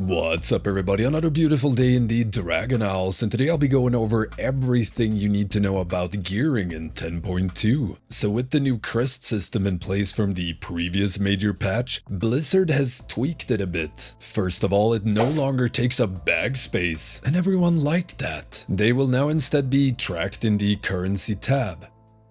What's up everybody, another beautiful day in the Dragon Isles, and today I'll be going over everything you need to know about gearing in 10.2. So with the new crest system in place from the previous major patch, Blizzard has tweaked it a bit. First of all, it no longer takes up bag space, and everyone liked that. They will now instead be tracked in the currency tab.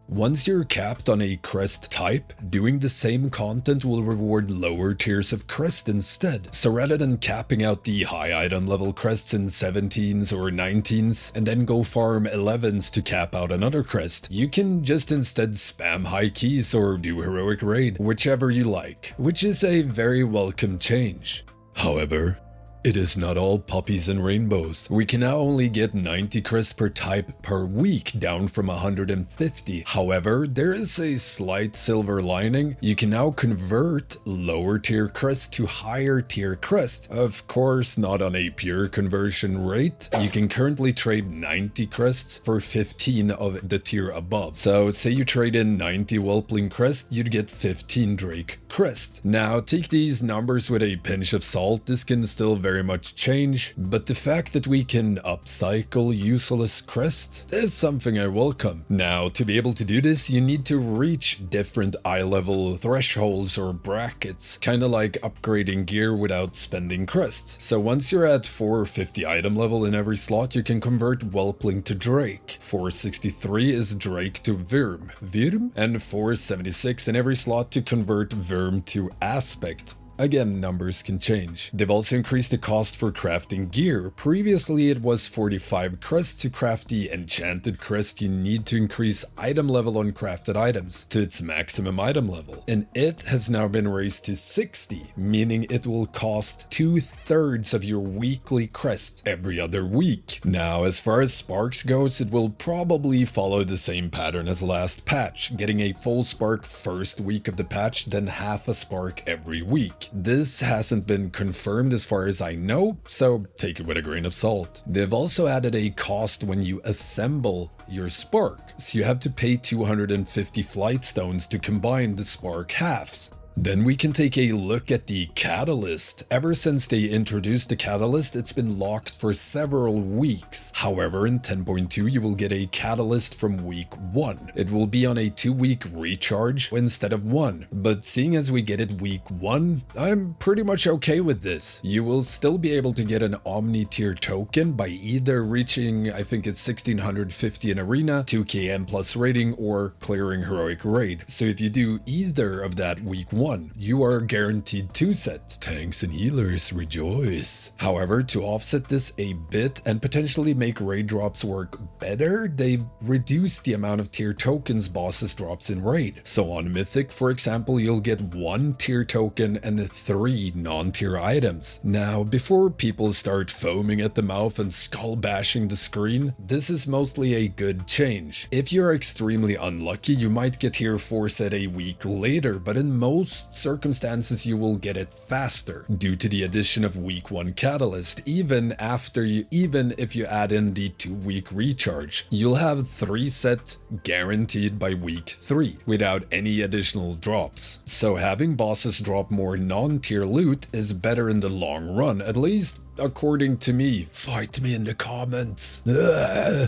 Once you're capped on a crest type, doing the same content will reward lower tiers of crest instead. So rather than capping out the high item level crests in 17s or 19s and then go farm 11s to cap out another crest, you can just instead spam high keys or do heroic raid, whichever you like, which is a very welcome change. However, it is not all puppies and rainbows. We can now only get 90 crests per type per week, down from 150. However, there is a slight silver lining. You can now convert lower tier crests to higher tier crests. Of course, not on a pure conversion rate. You can currently trade 90 crests for 15 of the tier above. So say you trade in 90 whelpling crest, you'd get 15 drake crest. Now take these numbers with a pinch of salt. This can still very much change, but the fact that we can upcycle useless crest is something I welcome. Now, to be able to do this, you need to reach different eye level thresholds or brackets, kinda like upgrading gear without spending crests. So once you're at 450 item level in every slot, you can convert whelpling to drake. 463 is drake to Virm, and 476 in every slot to convert Virm to aspect. Again, numbers can change. They've also increased the cost for crafting gear. Previously, it was 45 crests to craft the enchanted crest. You need to increase item level on crafted items to its maximum item level. And it has now been raised to 60, meaning it will cost 2/3 of your weekly crest every other week. Now, as far as sparks goes, it will probably follow the same pattern as last patch, getting a full spark first week of the patch, then half a spark every week. This hasn't been confirmed as far as I know, so take it with a grain of salt. They've also added a cost when you assemble your spark, so you have to pay 250 flight stones to combine the spark halves. Then we can take a look at the catalyst. Ever since they introduced the catalyst, it's been locked for several weeks. However, in 10.2 you will get a catalyst from week 1. It will be on a 2-week recharge instead of 1. But seeing as we get it week 1, I'm pretty much okay with this. You will still be able to get an Omni tier token by either reaching, I think it's 1650 in arena, 2km plus rating, or clearing heroic raid. So if you do either of that week 1, you are guaranteed 2 set. Tanks and healers rejoice. However, to offset this a bit and potentially make raid drops work better, they've reduced the amount of tier tokens bosses drops in raid. So on Mythic, for example, you'll get 1 tier token and 3 non-tier items. Now, before people start foaming at the mouth and skull bashing the screen, this is mostly a good change. If you're extremely unlucky, you might get tier 4 set a week later, but in most circumstances you will get it faster due to the addition of week 1 catalyst. Even if you add in the 2-week recharge, you'll have 3 set guaranteed by week 3 without any additional drops. So having bosses drop more non-tier loot is better in the long run, at least according to me. Fight me in the comments.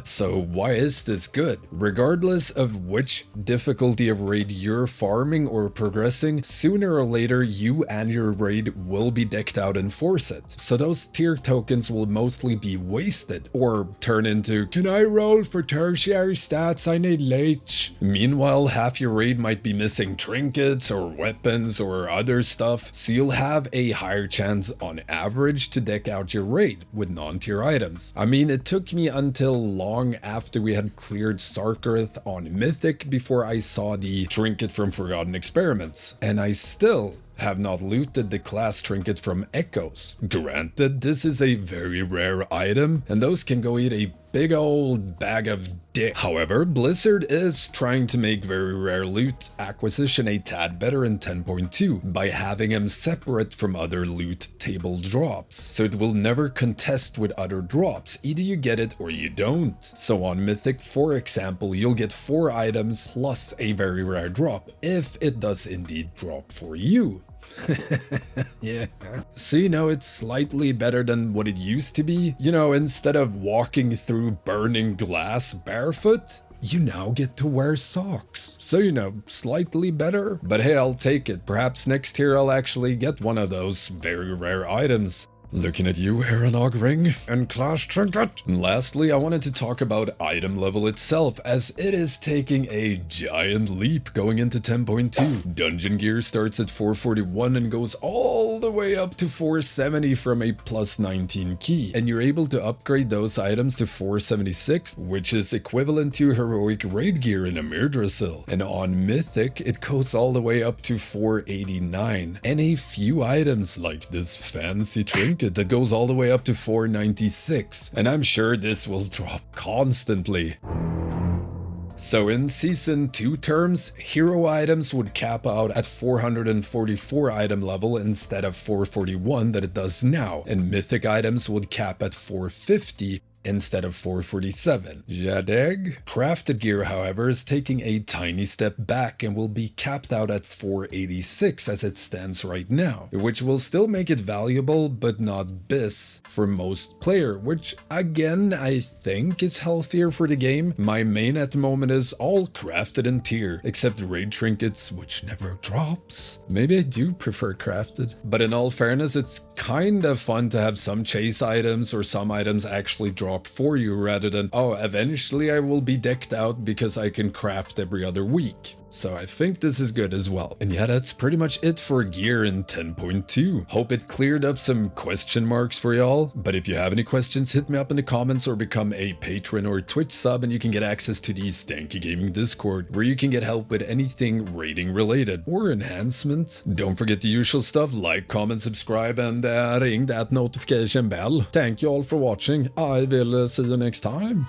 So why is this good? Regardless of which difficulty of raid you're farming or progressing, sooner or later you and your raid will be decked out in 4 set. So those tier tokens will mostly be wasted or turn into, can I roll for tertiary stats? I need leech. Meanwhile, half your raid might be missing trinkets or weapons or other stuff, so you'll have a higher chance on average to deck out your raid with non-tier items. I mean, it took me until long after we had cleared Sarkarth on Mythic before I saw the trinket from Forgotten Experiments, and I still have not looted the class trinket from Echoes. Granted, this is a very rare item, and those can go eat a big old bag of dick. However, Blizzard is trying to make very rare loot acquisition a tad better in 10.2 by having them separate from other loot table drops, so it will never contest with other drops. Either you get it or you don't. So on Mythic, for example, you'll get 4 items plus a very rare drop if it does indeed drop for you. Yeah. So it's slightly better than what it used to be. Instead of walking through burning glass barefoot, you now get to wear socks. So, slightly better. But hey, I'll take it. Perhaps next year I'll actually get one of those very rare items. Looking at you, Heronog Ring and Clash Trinket. And lastly, I wanted to talk about item level itself, as it is taking a giant leap going into 10.2. Dungeon gear starts at 441 and goes all the way up to 470 from a plus 19 key. And you're able to upgrade those items to 476, which is equivalent to heroic raid gear in Amirdrasil. And on Mythic, it goes all the way up to 489. And a few items like this fancy trinket that goes all the way up to 496, and I'm sure this will drop constantly. So in Season 2 terms, hero items would cap out at 444 item level instead of 441 that it does now, and mythic items would cap at 450 instead of 447. Jadeg? Crafted gear, however, is taking a tiny step back and will be capped out at 486 as it stands right now, which will still make it valuable but not bis for most player, which again I think is healthier for the game. My main at the moment is all crafted in tier, except raid trinkets, which never drops. Maybe I do prefer crafted, but in all fairness, it's kind of fun to have some chase items or some items actually drop for you rather than, oh, eventually I will be decked out because I can craft every other week. So I think this is good as well. And yeah, that's pretty much it for gear in 10.2. Hope it cleared up some question marks for y'all. But if you have any questions, hit me up in the comments or become a patron or Twitch sub and you can get access to the Stankie Gaming Discord, where you can get help with anything raiding related or enhancement. Don't forget the usual stuff, like, comment, subscribe, and ring that notification bell. Thank you all for watching. I will see you next time.